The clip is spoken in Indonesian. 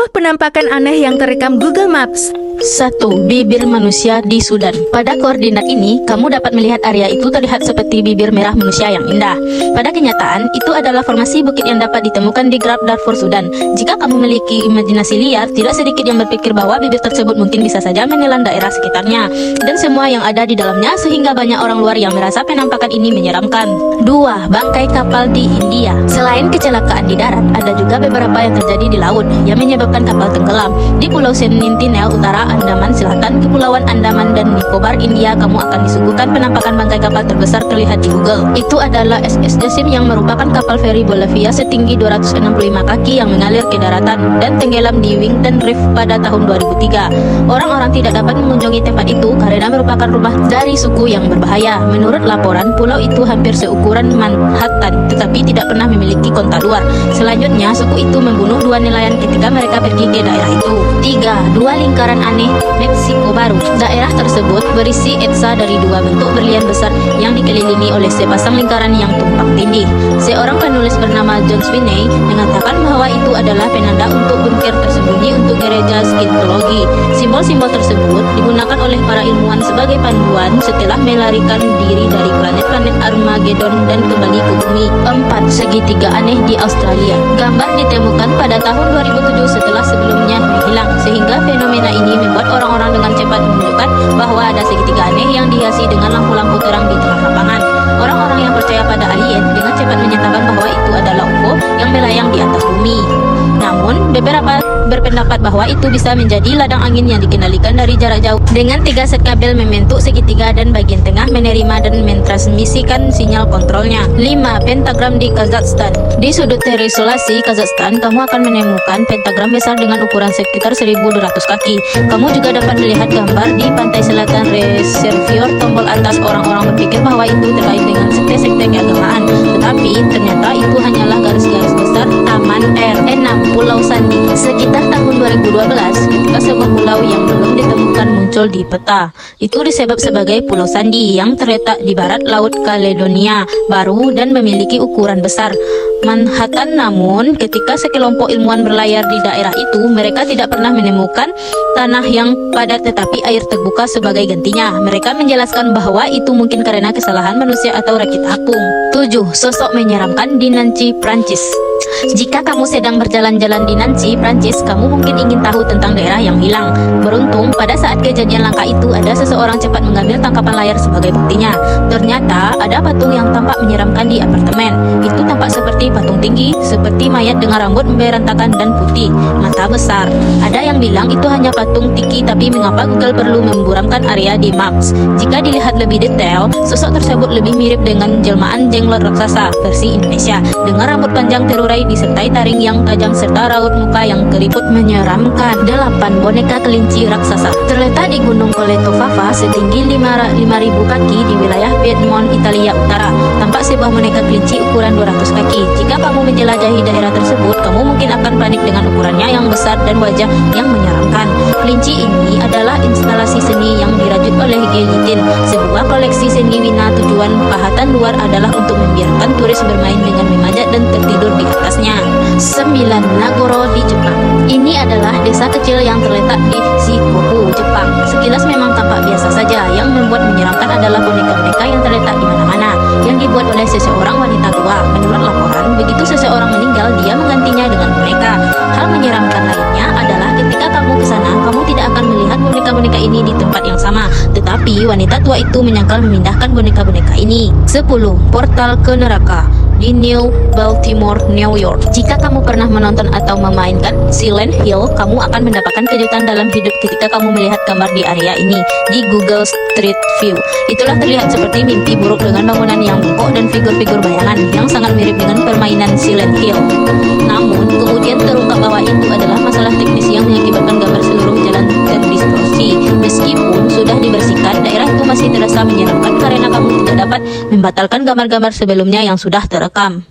10 penampakan aneh yang terekam Google Maps. 1. Bibir manusia di Sudan. Pada koordinat ini, kamu dapat melihat area itu terlihat seperti bibir merah manusia yang indah. Pada kenyataan, itu adalah formasi bukit yang dapat ditemukan di Grab Darfur, Sudan. Jika kamu memiliki imajinasi liar, tidak sedikit yang berpikir bahwa bibir tersebut mungkin bisa saja menelan daerah sekitarnya dan semua yang ada di dalamnya, sehingga banyak orang luar yang merasa penampakan ini menyeramkan. 2. Bangkai kapal di India. Selain kecelakaan di darat, ada juga beberapa yang terjadi di laut yang menyebabkan kapal tenggelam. Di Pulau Sentinel Utara, Andaman Selatan, Kepulauan Andaman dan Nicobar, India, kamu akan disuguhkan penampakan bangkai kapal terbesar terlihat di Google. Itu adalah SS Jasim yang merupakan kapal feri Bolivia setinggi 265 kaki yang mengalir ke daratan dan tenggelam di Wington Reef pada tahun 2003. Orang-orang tidak dapat mengunjungi tempat itu karena merupakan rumah dari suku yang berbahaya. Menurut laporan, pulau itu hampir seukuran Manhattan tetapi tidak pernah memiliki kontak luar. Selanjutnya, suku itu membunuh 2 nelayan ketika mereka pergi ke daerah itu. 3. 2 lingkaran aneh Meksiko Baru. Daerah tersebut berisi etsa dari 2 bentuk berlian besar yang dikelilingi oleh sepasang lingkaran yang tumpang tindih. Seorang penulis bernama John Sweeney mengatakan bahwa itu adalah penanda untuk bunker tersembunyi untuk gereja Scientology. Simbol-simbol tersebut digunakan oleh para ilmuwan sebagai panduan setelah melarikan diri dari planet-planet Armageddon dan kembali ke bumi. 4. Segitiga aneh di Australia. Gambar ditemukan pada tahun 2007 setelah sebelumnya menghilang, sehingga fenomena ini membuat orang-orang dengan cepat menunjukkan bahwa ada segitiga aneh yang dihiasi dengan lampu-lampu terang di tengah lapangan. Orang-orang yang percaya pada alien dengan cepat menyatakan bahwa itu adalah UFO yang melayang di atas bumi. Namun, beberapa berpendapat bahwa itu bisa menjadi ladang angin yang dikendalikan dari jarak jauh dengan 3 set kabel membentuk segitiga dan bagian tengah menerima dan mentransmisikan sinyal kontrolnya. 5. Pentagram di Kazakhstan. Di sudut terisolasi Kazakhstan, kamu akan menemukan pentagram besar dengan ukuran sekitar 1.200 kaki. Kamu juga dapat melihat gambar di pantai selatan reservoir tombol atas. Orang-orang berpikir bahwa itu terkait dengan sekte-sekte keagamaan, tetapi ternyata itu hanyalah garis-garis besar taman air. 6. Pulau Sandy. Sekitar tahun 2012, ketika sebuah pulau yang belum ditemukan muncul di peta. Itu disebut sebagai Pulau Sandy yang terletak di barat Laut Caledonia Baru dan memiliki ukuran besar Manhattan. Namun, ketika sekelompok ilmuwan berlayar di daerah itu, mereka tidak pernah menemukan tanah yang padat tetapi air terbuka sebagai gantinya. Mereka menjelaskan bahwa itu mungkin karena kesalahan manusia atau rakit apung. 7. Sosok menyeramkan di Nancy, Prancis. Jika kamu sedang berjalan-jalan di Nancy, Prancis, kamu mungkin ingin tahu tentang daerah yang hilang. Beruntung, pada saat kejadian langka itu, ada seseorang cepat mengambil tangkapan layar sebagai buktinya. Ternyata, ada patung yang tampak menyeramkan di apartemen. Itu tampak seperti patung tinggi, seperti mayat dengan rambut berantakan dan putih, mata besar. Ada yang bilang itu hanya patung tiki, tapi mengapa Google perlu memburamkan area di Maps? Jika dilihat lebih detail, sosok tersebut lebih mirip dengan jelmaan jenglot raksasa versi Indonesia, dengan rambut panjang terurai disertai taring yang tajam serta raut muka yang keriput menyeramkan. 8. Boneka kelinci raksasa. Terletak di Gunung Coleto Fava setinggi 5.000 kaki di wilayah Piedmont, Italia Utara. Tampak sebuah boneka kelinci ukuran 200 kaki. Jika kamu menjelajahi daerah tersebut, kamu mungkin akan panik dengan ukurannya yang besar dan wajah yang menyeramkan. Kelinci ini adalah instalasi seni yang dirajut oleh Gelitin, sebuah koleksi seni wina. Tujuan pahatan luar adalah untuk membiarkan turis bermain dengan memanjat dan tertidur di atasnya. 9. Nagoro di Jepang. Ini adalah desa kecil yang terletak di Shikoku, Jepang. Sekilas memang tampak biasa saja. Yang membuat menyeramkan adalah boneka-boneka yang terletak di mana-mana, yang dibuat oleh seseorang wanita tua. Menurut laporan, begitu seseorang meninggal, dia menggantinya dengan boneka. Hal menyeramkan lainnya adalah ketika kamu ke sana, kamu tidak akan melihat boneka-boneka ini di tempat yang sama, tetapi wanita tua itu menyangkal memindahkan boneka-boneka ini. 10. Portal ke neraka di New Baltimore, New York. Jika kamu pernah menonton atau memainkan Silent Hill, kamu akan mendapatkan kejutan dalam hidup ketika kamu melihat gambar di area ini di Google Street View. Itulah terlihat seperti mimpi buruk dengan bangunan yang bengkok dan figur-figur bayangan yang sangat mirip dengan permainan Silent Hill. Namun, kemudian terungkap bahwa itu adalah masalah teknis yang mengakibatkan gambar seluruh jalan terdistorsi. Meskipun sudah dibersihkan, daerah itu masih terasa menyeramkan karena kamu tidak dapat membatalkan gambar-gambar sebelumnya yang sudah terekam.